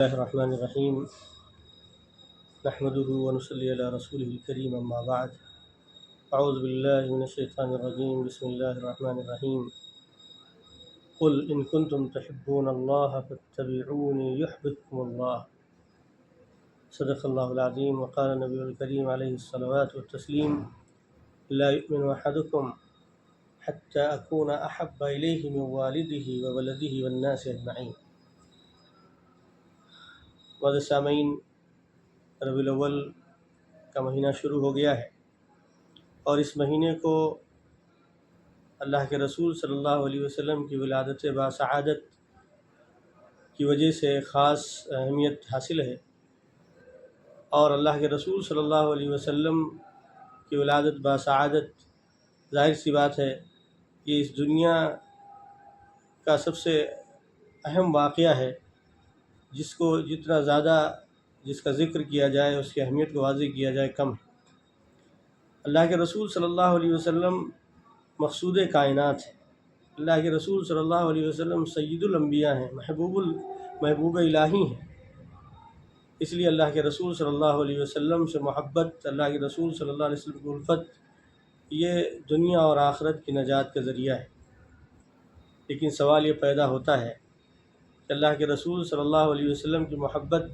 اللہ الرحمن الرحیم نحمده ونصلی علی رسوله الکریم اما بعد اعوذ باللہ من الشیطان الرجیم بسم اللہ الرحمن الرحیم قل ان کنتم تحبون اللہ فاتبعونی یحببکم اللہ صدق اللہ العظیم وقال نبی الکریم علیہ الصلوات والتسلیم لا یؤمن احدکم حتی اکون احب الیہ من والدہ وولدہ والناس اجمعین۔ معزز سامعین، ربیع الاول کا مہینہ شروع ہو گیا ہے اور اس مہینے کو اللہ کے رسول صلی اللہ علیہ وسلم کی ولادت باسعادت کی وجہ سے خاص اہمیت حاصل ہے، اور اللہ کے رسول صلی اللہ علیہ وسلم کی ولادت باسعادت ظاہر سی بات ہے کہ اس دنیا کا سب سے اہم واقعہ ہے، جس کو جتنا زیادہ جس کا ذکر کیا جائے اس کی اہمیت کو واضح کیا جائے کم ہے۔ اللہ کے رسول صلی اللہ علیہ وسلم مقصود کائنات ہے، اللہ کے رسول صلی اللہ علیہ وسلم سید الانبیاء ہیں، محبوب الہی ہیں۔ اس لیے اللہ کے رسول صلی اللہ علیہ وسلم سے محبت، اللہ کے رسول صلی اللہ علیہ وسلم کی الفت، یہ دنیا اور آخرت کی نجات کا ذریعہ ہے۔ لیکن سوال یہ پیدا ہوتا ہے کہ اللہ کے رسول صلی اللہ علیہ وسلم کی محبت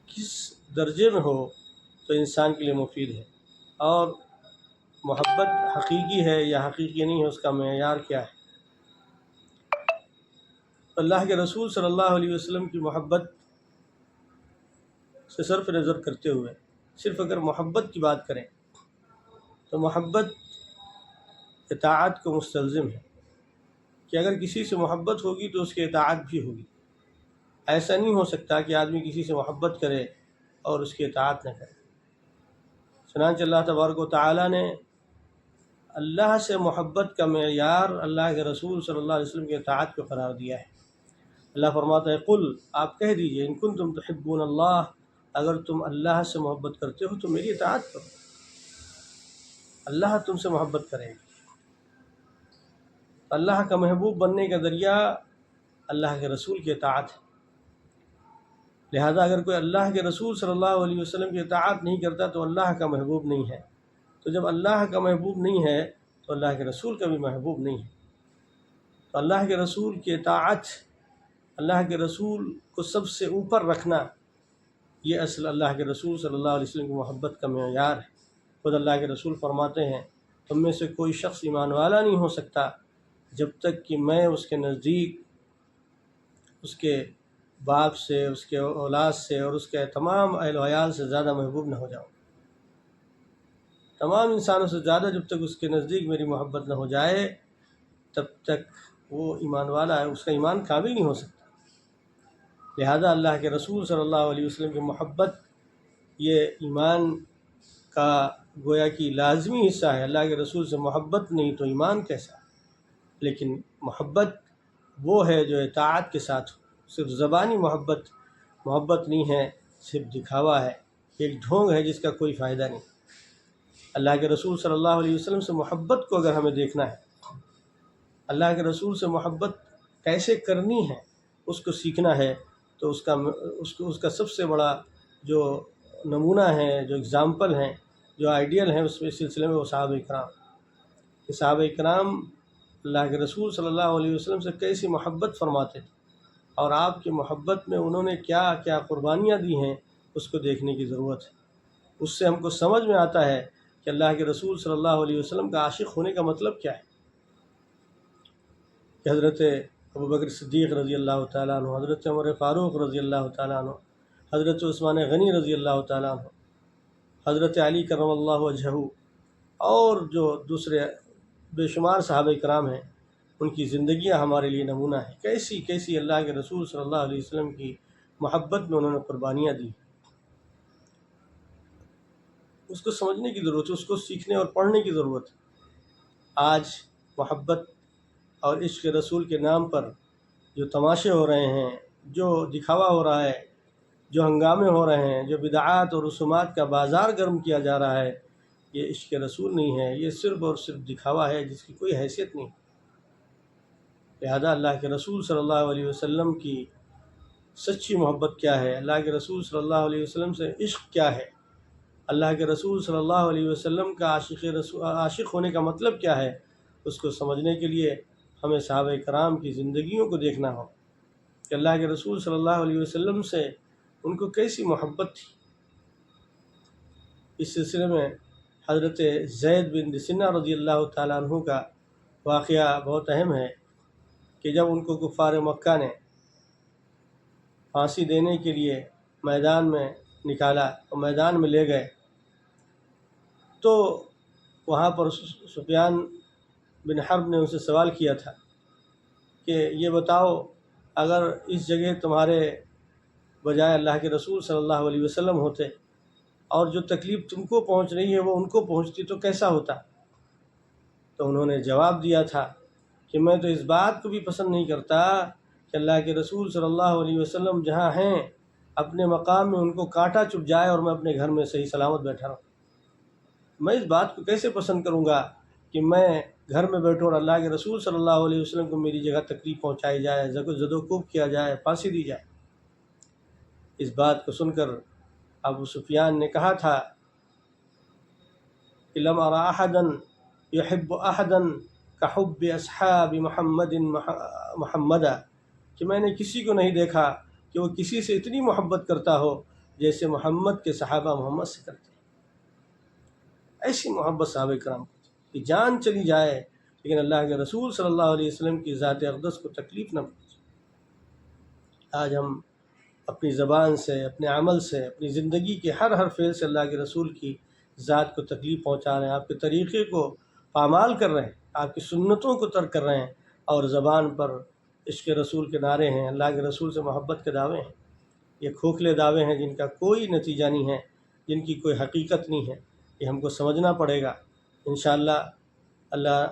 کس درجے میں ہو تو انسان کے لیے مفید ہے، اور محبت حقیقی ہے یا حقیقی نہیں ہے، اس کا معیار کیا ہے؟ اللہ کے رسول صلی اللہ علیہ وسلم کی محبت سے صرف نظر کرتے ہوئے صرف اگر محبت کی بات کریں تو محبت اطاعت کو مستلزم ہے، کہ اگر کسی سے محبت ہوگی تو اس کی اطاعت بھی ہوگی۔ ایسا نہیں ہو سکتا کہ آدمی کسی سے محبت کرے اور اس کی اطاعت نہ کرے۔ چنانچہ اللہ تبارک و تعالیٰ نے اللہ سے محبت کا معیار اللہ کے رسول صلی اللہ علیہ وسلم کی اطاعت کو قرار دیا ہے۔ اللہ فرماتا ہے قل، آپ کہہ دیجئے، ان کنتم تحبون اللہ، اگر تم اللہ سے محبت کرتے ہو تو میری اطاعت کرو، اللہ تم سے محبت کرے گا۔ اللہ کا محبوب بننے کا ذریعہ اللہ کے رسول کی اطاعت ہے، لہذا اگر کوئی اللہ کے رسول صلی اللہ علیہ وسلم کی اطاعت نہیں کرتا تو اللہ کا محبوب نہیں ہے، تو جب اللہ کا محبوب نہیں ہے تو اللہ کے رسول کا بھی محبوب نہیں ہے۔ تو اللہ کے رسول کی اطاعت، اللہ کے رسول کو سب سے اوپر رکھنا، یہ اصل اللہ کے رسول صلی اللہ علیہ وسلم کی محبت کا معیار ہے۔ خود اللہ کے رسول فرماتے ہیں تم میں سے کوئی شخص ایمان والا نہیں ہو سکتا جب تک کہ میں اس کے نزدیک اس کے باپ سے، اس کے اولاد سے اور اس کے تمام اہل و عیال سے زیادہ محبوب نہ ہو جاؤں۔ تمام انسانوں سے زیادہ جب تک اس کے نزدیک میری محبت نہ ہو جائے تب تک وہ ایمان والا ہے، اس کا ایمان کامل نہیں ہو سکتا۔ لہذا اللہ کے رسول صلی اللہ علیہ وسلم کی محبت یہ ایمان کا گویا کہ لازمی حصہ ہے۔ اللہ کے رسول سے محبت نہیں تو ایمان کیسا؟ لیکن محبت وہ ہے جو اطاعت کے ساتھ ہو۔ صرف زبانی محبت نہیں ہے، صرف دکھاوا ہے، ایک ڈھونگ ہے جس کا کوئی فائدہ نہیں۔ اللہ کے رسول صلی اللہ علیہ وسلم سے محبت کو اگر ہمیں دیکھنا ہے، اللہ کے رسول سے محبت کیسے کرنی ہے اس کو سیکھنا ہے، تو اس کا سب سے بڑا جو نمونہ ہے، جو اگزامپل ہیں، جو آئیڈیل ہیں اس سلسلے میں وہ صحابہ کرام۔ کہ صحابہ کرام اللہ کے رسول صلی اللہ علیہ وسلم سے کیسی محبت فرماتے تھے، اور آپ کی محبت میں انہوں نے کیا کیا قربانیاں دی ہیں، اس کو دیکھنے کی ضرورت ہے۔ اس سے ہم کو سمجھ میں آتا ہے کہ اللہ کے رسول صلی اللہ علیہ وسلم کا عاشق ہونے کا مطلب کیا ہے۔ کہ حضرت ابوبکر صدیق رضی اللہ تعالیٰ عنہ، حضرت عمر فاروق رضی اللہ تعالیٰ عنہ، حضرت عثمان غنی رضی اللہ تعالیٰ عنہ، حضرت علی کرم اللہ وجہہ، اور جو دوسرے بے شمار صحابہ کرام ہیں، ان کی زندگیاں ہمارے لیے نمونہ ہیں۔ کیسی اللہ کے رسول صلی اللہ علیہ وسلم کی محبت میں انہوں نے قربانیاں دی۔ اس کو سمجھنے کی ضرورت ہے، اس کو سیکھنے اور پڑھنے کی ضرورت ہے۔ آج محبت اور عشق رسول کے نام پر جو تماشے ہو رہے ہیں، جو دکھاوا ہو رہا ہے، جو ہنگامے ہو رہے ہیں، جو بدعات اور رسومات کا بازار گرم کیا جا رہا ہے، یہ عشق رسول نہیں ہے، یہ صرف اور صرف دکھاوا ہے جس کی کوئی حیثیت نہیں۔ لہذا اللہ کے رسول صلی اللہ علیہ وسلم کی سچی محبت کیا ہے، اللہ کے رسول صلی اللہ علیہ وسلم سے عشق کیا ہے، اللہ کے رسول صلی اللہ علیہ وسلم کا عاشق ہونے کا مطلب کیا ہے، اس کو سمجھنے کے لیے ہمیں صحابہ کرام کی زندگیوں کو دیکھنا ہو کہ اللہ کے رسول صلی اللہ علیہ وسلم سے ان کو کیسی محبت تھی۔ اس سلسلے میں حضرت زید بن دسنہ رضی اللہ تعالیٰ عنہ کا واقعہ بہت اہم ہے کہ جب ان کو کفار مکہ نے پھانسی دینے کے لیے میدان میں نکالا اور میدان میں لے گئے تو وہاں پر سفیان بن حرب نے ان سے سوال کیا تھا کہ یہ بتاؤ، اگر اس جگہ تمہارے بجائے اللہ کے رسول صلی اللہ علیہ وسلم ہوتے اور جو تکلیف تم کو پہنچ رہی ہے وہ ان کو پہنچتی تو کیسا ہوتا؟ تو انہوں نے جواب دیا تھا کہ میں تو اس بات کو بھی پسند نہیں کرتا کہ اللہ کے رسول صلی اللہ علیہ وسلم جہاں ہیں اپنے مقام میں ان کو کانٹا چبھ جائے اور میں اپنے گھر میں صحیح سلامت بیٹھا رہوں۔ میں اس بات کو کیسے پسند کروں گا کہ میں گھر میں بیٹھوں اور اللہ کے رسول صلی اللہ علیہ وسلم کو میری جگہ تکلیف پہنچائی جائے، زد و کوب کیا جائے، پھانسی دی جائے۔ اس بات کو سن کر ابو سفیان نے کہا تھا کہ لم ارى احدا يحب احدا كحب اصحاب محمدا، کہ میں نے کسی کو نہیں دیکھا کہ وہ کسی سے اتنی محبت کرتا ہو جیسے محمد کے صحابہ محمد سے کرتے ہیں۔ ایسی محبت صحابہ کرام کو کہ جان چلی جائے لیکن اللہ کے رسول صلی اللہ علیہ وسلم کی ذات اقدس کو تکلیف نہ پہنچے۔ آج ہم اپنی زبان سے، اپنے عمل سے، اپنی زندگی کے ہر فعل سے اللہ کے رسول کی ذات کو تکلیف پہنچا رہے ہیں، آپ کے طریقے کو پامال کر رہے ہیں، آپ کی سنتوں کو ترک کر رہے ہیں، اور زبان پر عشق رسول کے نعرے ہیں، اللہ کے رسول سے محبت کے دعوے ہیں۔ یہ کھوکھلے دعوے ہیں جن کا کوئی نتیجہ نہیں ہے، جن کی کوئی حقیقت نہیں ہے۔ یہ ہم کو سمجھنا پڑے گا۔ انشاءاللہ اللہ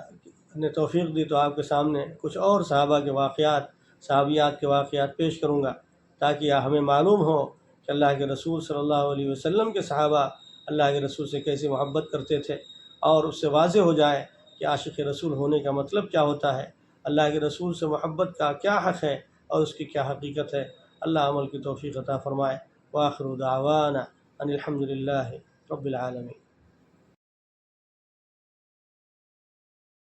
نے توفیق دی تو آپ کے سامنے کچھ اور صحابہ کے واقعات، صحابیات کے واقعات پیش کروں گا تاکہ ہمیں معلوم ہو کہ اللہ کے رسول صلی اللہ علیہ وسلم کے صحابہ اللہ کے رسول سے کیسی محبت کرتے تھے، اور اس سے واضح ہو جائے کہ عاشق رسول ہونے کا مطلب کیا ہوتا ہے، اللہ کے رسول سے محبت کا کیا حق ہے اور اس کی کیا حقیقت ہے۔ اللہ عمل کی توفیق عطا فرمائے۔ وآخر دعوانا ان الحمد للہ رب العالمین۔